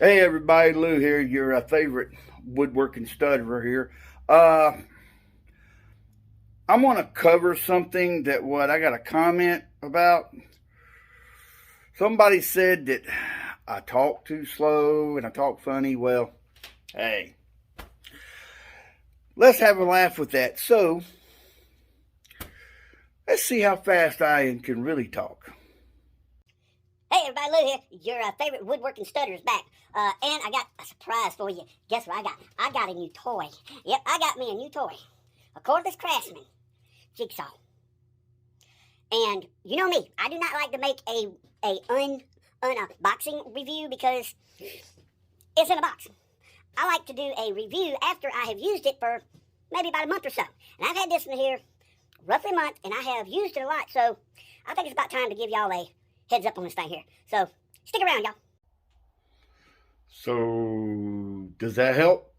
Hey everybody, Lou here, your favorite woodworking stutterer here. Uh, I'm gonna cover something that I got a comment about. Somebody said that I talk too slow and I talk funny. Well, hey, let's have a laugh with that. So, let's see how fast I can really talk. Hey everybody, Lou here. Your favorite woodworking stutterer is back. And I got a surprise for you. Guess what I got? I got a new toy. Yep, I got me a new toy. A Cordless Craftsman Jig Saw. And you know me, I do not like to make a unboxing review because it's in a box. I like to do a review after I have used it for maybe about a month or so. And I've had this in here roughly a month, and I have used it a lot, so I think it's about time to give y'all a heads up on this thing here. So, stick around, y'all. So, does that help?